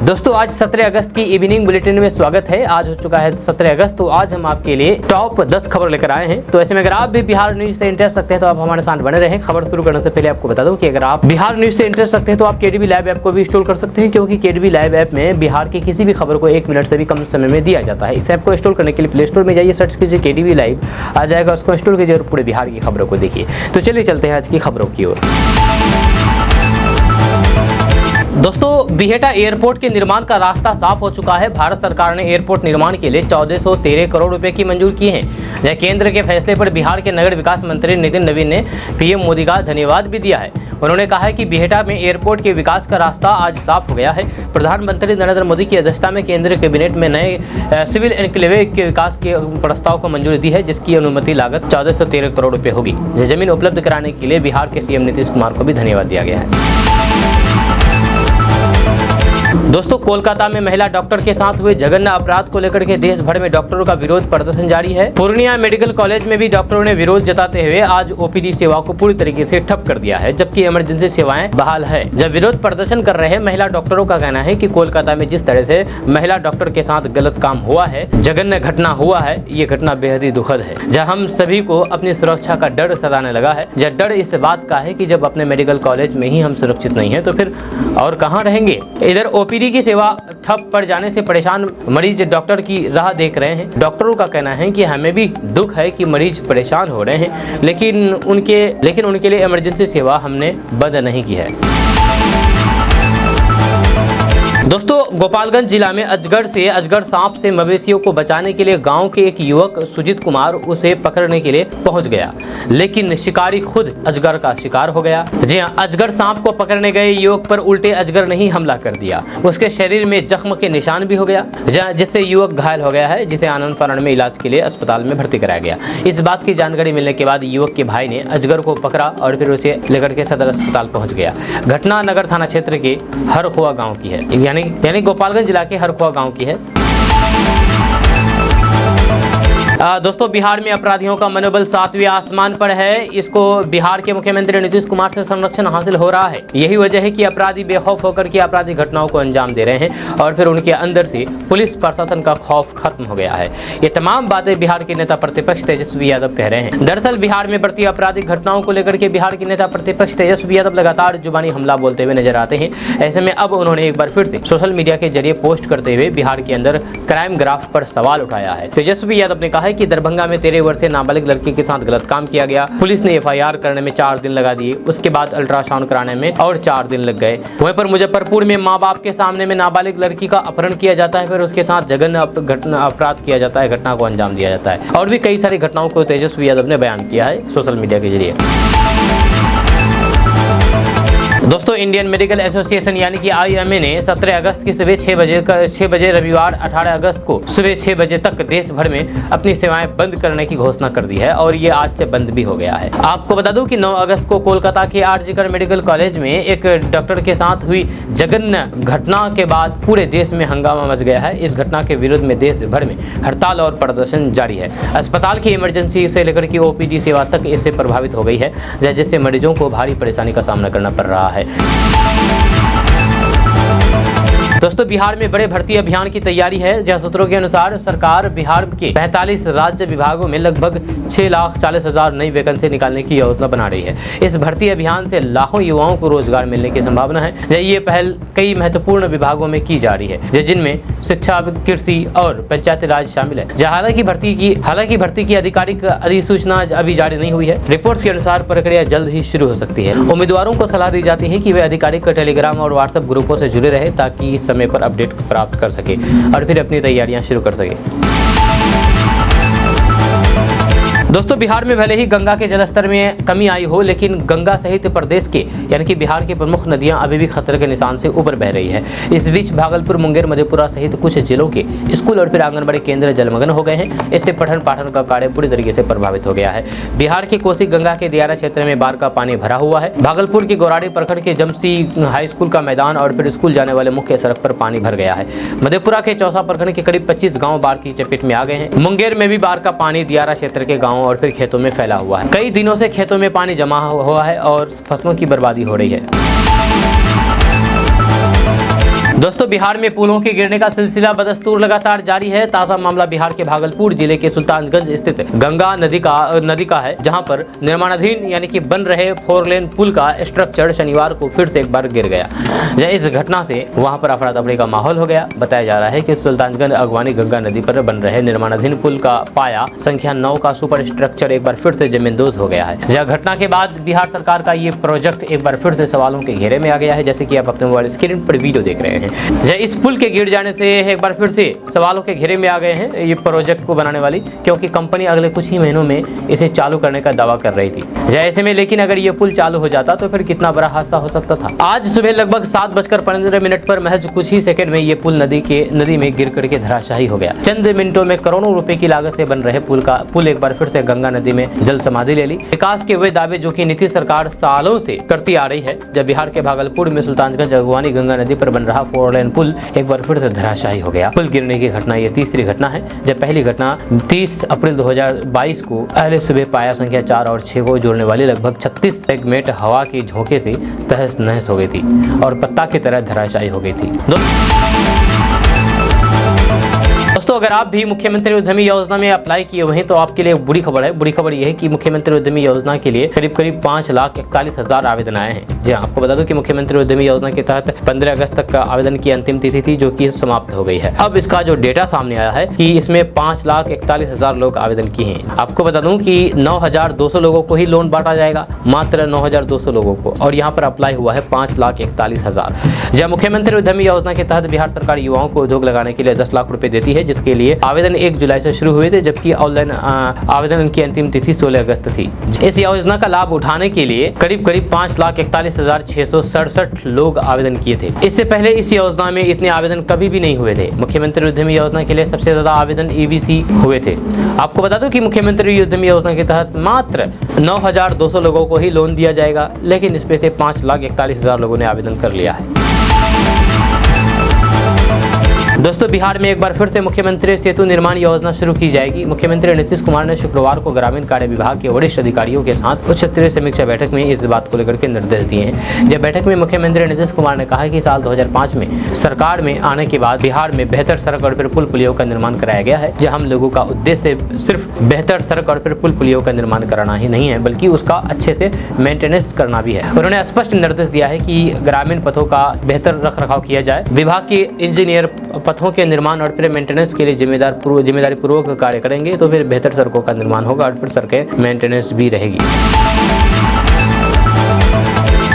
दोस्तों आज 17 अगस्त की इवनिंग बुलेटिन में स्वागत है। आज हो चुका है 17 अगस्त, तो आज हम आपके लिए टॉप 10 खबर लेकर आए हैं। तो ऐसे में अगर आप भी बिहार न्यूज से इंटरेस्ट रखते हैं तो आप हमारे साथ बने रहें। खबर शुरू करने से पहले आपको बता दूं कि अगर आप बिहार न्यूज से इंटरेस्ट रखते हैं तो आप केडीबी लाइव ऐप को भी इंस्टॉल कर सकते हैं, क्योंकि केडीबी लाइव ऐप में बिहार की किसी भी खबर को 1 मिनट से भी कम समय में दिया जाता है। इस ऐप को इंस्टॉल करने के लिए प्ले स्टोर में जाइए, सर्च कीजिए केडीबी लाइव, आ जाएगा, उसको इंस्टॉल कीजिए और पूरे बिहार की खबरों को देखिए। तो चलिए चलते हैं आज की खबरों की ओर। दोस्तों बिहेटा एयरपोर्ट के निर्माण का रास्ता साफ हो चुका है। भारत सरकार ने एयरपोर्ट निर्माण के लिए 1413 करोड़ रुपए की मंजूर की है। यह केंद्र के फैसले पर बिहार के नगर विकास मंत्री नितिन नवीन ने पीएम मोदी का धन्यवाद भी दिया है। उन्होंने कहा है कि बिहेटा में एयरपोर्ट के विकास का रास्ता आज साफ हो गया है। प्रधानमंत्री नरेंद्र मोदी की अध्यक्षता में केंद्रीय कैबिनेट में नए सिविल एनक्लेव के विकास के प्रस्ताव को मंजूरी दी है, जिसकी अनुमति लागत 1413 करोड़ रुपए होगी। जमीन उपलब्ध कराने के लिए बिहार के सीएम नीतीश कुमार को भी धन्यवाद दिया गया है। दोस्तों कोलकाता में महिला डॉक्टर के साथ हुए जघन्य अपराध को लेकर के देश भर में डॉक्टरों का विरोध प्रदर्शन जारी है। पूर्णिया मेडिकल कॉलेज में भी डॉक्टरों ने विरोध जताते हुए आज ओपीडी सेवा को पूरी तरीके से ठप कर दिया है, जबकि इमरजेंसी सेवाएं बहाल है। जब विरोध प्रदर्शन कर रहे महिला डॉक्टरों का कहना है कि कोलकाता में जिस तरह से महिला डॉक्टर के साथ गलत काम हुआ है, जघन्य घटना हुआ है, ये घटना बेहद ही दुखद है, जहाँ हम सभी को अपनी सुरक्षा का डर सताने लगा है। यह डर इस बात का है कि जब अपने मेडिकल कॉलेज में ही हम सुरक्षित नहीं है तो फिर और कहाँ रहेंगे। इधर ओपीडी की सेवा ठप पड़ जाने से परेशान मरीज डॉक्टर की राह देख रहे हैं। डॉक्टरों का कहना है कि हमें भी दुख है कि मरीज परेशान हो रहे हैं, लेकिन उनके लिए इमरजेंसी सेवा हमने बंद नहीं की है। दोस्तों गोपालगंज जिला में अजगर सांप से मवेशियों को बचाने के लिए गांव के एक युवक सुजीत कुमार उसे पकड़ने के लिए पहुंच गया, लेकिन शिकारी खुद अजगर का शिकार हो गया। जी हां, अजगर सांप को पकड़ने गए युवक पर उल्टे अजगर ने ही हमला कर दिया। उसके शरीर में जख्म के निशान भी हो गया, जिससे युवक घायल हो गया है, जिसे आनंद फानन में इलाज के लिए अस्पताल में भर्ती कराया गया। इस बात की जानकारी मिलने के बाद युवक के भाई ने अजगर को पकड़ा और फिर उसे लेकर के सदर अस्पताल पहुंच गया। घटना नगर थाना क्षेत्र के हरखुआ गाँव की है, यानी गोपालगंज जिला के हरखुआ गांव की है। दोस्तों बिहार में अपराधियों का मनोबल 7वें आसमान पर है। इसको बिहार के मुख्यमंत्री नीतीश कुमार से संरक्षण हासिल हो रहा है। यही वजह है कि अपराधी बेखौफ होकर के आपराधिक घटनाओं को अंजाम दे रहे हैं और फिर उनके अंदर से पुलिस प्रशासन का खौफ खत्म हो गया है। ये तमाम बातें बिहार के नेता प्रतिपक्ष तेजस्वी यादव कह रहे हैं। दरअसल बिहार में बढ़ती आपराधिक घटनाओं को लेकर के बिहार के नेता प्रतिपक्ष तेजस्वी यादव लगातार जुबानी हमला बोलते हुए नजर आते हैं। ऐसे में अब उन्होंने एक बार फिर से सोशल मीडिया के जरिए पोस्ट करते हुए बिहार के अंदर क्राइम ग्राफ पर सवाल उठाया है। तेजस्वी यादव ने कहा कि दरभंगा में 13 वर्षीय नाबालिग लड़की के साथ गलत काम किया गया। पुलिस ने एफआईआर करने में 4 दिन लगा दिए, उसके बाद अल्ट्रासाउंड कराने में और 4 दिन लग गए। वहीं पर मुजफ्फरपुर में माँ बाप के सामने में नाबालिग लड़की का अपहरण किया जाता है, फिर उसके साथ जघन्य अपराध किया जाता है, घटना को अंजाम दिया जाता है। और भी कई सारी घटनाओं को तेजस्वी यादव ने बयान किया है सोशल मीडिया के जरिए। दोस्तों इंडियन मेडिकल एसोसिएशन यानी कि आईएमए ने 17 अगस्त की सुबह 6 बजे रविवार 18 अगस्त को सुबह 6 बजे तक देश भर में अपनी सेवाएं बंद करने की घोषणा कर दी है और ये आज से बंद भी हो गया है। आपको बता दूं कि 9 अगस्त को कोलकाता के आरजीकर मेडिकल कॉलेज में एक डॉक्टर के साथ हुई जघन्य घटना के बाद पूरे देश में हंगामा मच गया है। इस घटना के विरोध में देश भर में हड़ताल और प्रदर्शन जारी है। अस्पताल की इमरजेंसी से लेकर के ओपीडी सेवा तक इससे प्रभावित हो गई है, जिससे मरीजों को भारी परेशानी का सामना करना पड़ रहा है। दोस्तों बिहार में बड़े भर्ती अभियान की तैयारी है। जहां सूत्रों के अनुसार सरकार बिहार के 45 राज्य विभागों में लगभग 6,40,000 नई वैकेंसी निकालने की योजना बना रही है। इस भर्ती अभियान से लाखों युवाओं को रोजगार मिलने की संभावना है। ये पहल कई महत्वपूर्ण विभागों में की जा रही है, जिनमें शिक्षा, कृषि और पंचायती राज शामिल है। हालांकि भर्ती की आधिकारिक अधिसूचना अभी जारी नहीं हुई है। रिपोर्ट्स के अनुसार प्रक्रिया जल्द ही शुरू हो सकती है। उम्मीदवारों को सलाह दी जाती है कि वे आधिकारिक टेलीग्राम और व्हाट्सएप ग्रुपों से जुड़े रहे, ताकि समय पर अपडेट प्राप्त कर सके और फिर अपनी तैयारियां शुरू कर सके। दोस्तों बिहार में भले ही गंगा के जलस्तर में कमी आई हो, लेकिन गंगा सहित प्रदेश के यानी कि बिहार की प्रमुख नदियां अभी भी खतरे के निशान से ऊपर बह रही है। इस बीच भागलपुर, मुंगेर, मधेपुरा सहित कुछ जिलों के स्कूल और फिर आंगनबाड़ी केंद्र जलमग्न हो गए हैं। इससे पठन पाठन का कार्य पूरी तरीके से प्रभावित हो गया है। बिहार के कोसी गंगा के दियारा क्षेत्र में बाढ़ का पानी भरा हुआ है। भागलपुर के गोराड़ी प्रखंड के जमसी हाई स्कूल का मैदान और फिर स्कूल जाने वाले मुख्य सड़क पर पानी भर गया है। मधेपुरा के चौसा प्रखंड के करीब 25 गाँव बाढ़ की चपेट में आ गए हैं। मुंगेर में भी बाढ़ का पानी दियारा क्षेत्र के गाँव और फिर खेतों में फैला हुआ है। कई दिनों से खेतों में पानी जमा हुआ है और फसलों की बर्बादी हो रही है। दोस्तों बिहार में पुलों के गिरने का सिलसिला बदस्तूर लगातार जारी है। ताजा मामला बिहार के भागलपुर जिले के सुल्तानगंज स्थित गंगा नदी का है, जहां पर निर्माणाधीन यानी कि बन रहे 4 लेन पुल का स्ट्रक्चर शनिवार को फिर से एक बार गिर गया। इस घटना से वहां पर अफरा तफरी का माहौल हो गया। बताया जा रहा है कि सुल्तानगंज अगवानी गंगा नदी पर बन रहे निर्माणाधीन पुल का पाया संख्या 9 का सुपर स्ट्रक्चर एक बार फिर से जमींदोज हो गया है। यह घटना के बाद बिहार सरकार का ये प्रोजेक्ट एक बार फिर से सवालों के घेरे में आ गया है, जैसे कि आप अपने मोबाइल स्क्रीन पर वीडियो देख रहे हैं। इस पुल के गिर जाने से एक बार फिर से सवालों के घेरे में आ गए हैं ये प्रोजेक्ट को बनाने वाली, क्योंकि कंपनी अगले कुछ ही महीनों में इसे चालू करने का दावा कर रही थी। ऐसे में लेकिन अगर ये पुल चालू हो जाता तो फिर कितना बड़ा हादसा हो सकता था। आज सुबह लगभग 7:15 पर महज कुछ ही सेकंड में ये पुल नदी में गिर करके धराशायी हो गया। चंद मिनटों में करोड़ों रुपए की लागत से बन रहे पुल एक बार फिर से गंगा नदी में जल समाधि ले ली। विकास के वे दावे जो कि नीतीश सरकार सालों से करती आ रही है, जब बिहार के भागलपुर में सुल्तानगंज अगवानी गंगा नदी पर बन रहा 4 लेन पुल एक बार फिर से धराशायी हो गया। पुल गिरने की घटना ये तीसरी घटना है। जब पहली घटना 30 अप्रैल 2022 को अहले सुबह पाया संख्या 4 और 6 को जोड़ने वाली लगभग 36 सेगमेंट हवा के झोंके से तहस नहस हो गई थी और पत्ता की तरह धराशायी हो गई थी। दोस्तों अगर आप भी मुख्यमंत्री उद्यमी योजना में अप्लाई किए हुए हैं तो आपके लिए बुरी खबर है। बुरी खबर यह है कि मुख्यमंत्री उद्यमी योजना के लिए करीब 5,41,000 आवेदन आए हैं। जी हाँ, आपको बता दूं कि मुख्यमंत्री उद्यमी योजना के तहत 15 अगस्त तक का आवेदन की अंतिम तिथि थी, जो कि समाप्त हो गई है। अब इसका जो डेटा सामने आया है कि इसमें 5,41,000 लोग आवेदन किए हैं। आपको बता दूं कि 9,200 लोगों को ही लोन बांटा जाएगा, मात्र 9,200 लोगों को, और यहाँ पर अप्लाई हुआ है 5,41,000। जब मुख्यमंत्री उद्यमी योजना के तहत बिहार सरकार युवाओं को उद्योग लगाने के लिए 10 लाख रुपए देती है, जिसके लिए आवेदन 1 जुलाई से शुरू हुए थे, जबकि ऑनलाइन आवेदन की अंतिम तिथि 16 अगस्त थी। इस योजना का लाभ उठाने के लिए करीब 5,41,667 लोग आवेदन किए थे। इससे पहले इस योजना में इतने आवेदन कभी भी नहीं हुए थे। मुख्यमंत्री उद्यमी योजना के लिए सबसे ज्यादा आवेदन EBC हुए थे। आपको बता दूं कि मुख्यमंत्री उद्यमी योजना के तहत मात्र 9,200 लोगों को ही लोन दिया जाएगा, लेकिन इसमें से 5,41,000 लोगों ने आवेदन कर लिया है। दोस्तों बिहार में एक बार फिर से मुख्यमंत्री सेतु निर्माण योजना शुरू की जाएगी। मुख्यमंत्री नीतीश कुमार ने शुक्रवार को ग्रामीण कार्य विभाग के वरिष्ठ अधिकारियों के साथ उच्च स्तरीय समीक्षा बैठक में इस बात को लेकर के निर्देश दिए हैं। जब बैठक में मुख्यमंत्री नीतीश कुमार ने कहा कि साल 2005 में सरकार में आने के बाद बिहार में बेहतर सड़क और फिर पुल पुलियों का निर्माण कराया गया है। जहाँ हम लोगों का उद्देश्य सिर्फ बेहतर सड़क और फिर पुल पुलियों का निर्माण कराना ही नहीं है, बल्कि उसका अच्छे से मेंटेनेंस करना भी है। उन्होंने स्पष्ट निर्देश दिया है कि ग्रामीण पथों का बेहतर रखरखाव किया जाए। विभाग के इंजीनियर पथों के निर्माण और फिर मेंटेनेंस के लिए जिम्मेदारी पूर्वक कार्य करेंगे, तो फिर बेहतर सड़कों का निर्माण होगा और फिर सड़कें मेंटेनेंस भी रहेगी।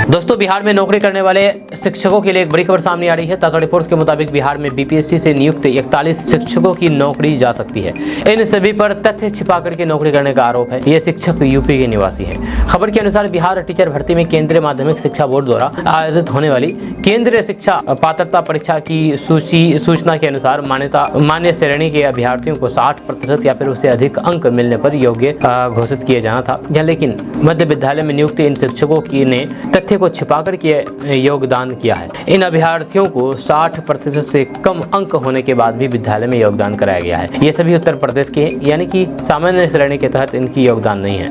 दोस्तों बिहार में नौकरी करने वाले शिक्षकों के लिए एक बड़ी खबर सामने आ रही है। ताजा रिपोर्ट्स के मुताबिक बिहार में BPSC से नियुक्त 41 शिक्षकों की नौकरी जा सकती है। इन सभी पर तथ्य छिपा करके नौकरी करने का आरोप है। ये शिक्षक यूपी के निवासी हैं। खबर के अनुसार बिहार टीचर भर्ती में केंद्रीय माध्यमिक शिक्षा बोर्ड द्वारा आयोजित होने वाली केंद्रीय शिक्षा पात्रता परीक्षा की सूचना के अनुसार मान्य श्रेणी के अभ्यर्थियों को 60% या फिर उससे अधिक अंक मिलने पर योग्य घोषित किया जाना था। लेकिन मध्य विद्यालय में नियुक्त इन शिक्षकों की ने तथ्य को छिपाकर के योगदान किया है। इन अभ्यर्थियों को 60% से कम अंक होने के बाद भी विद्यालय में योगदान कराया गया है। ये सभी उत्तर प्रदेश के हैं, यानी कि सामान्य श्रेणी के तहत इनकी योगदान नहीं है।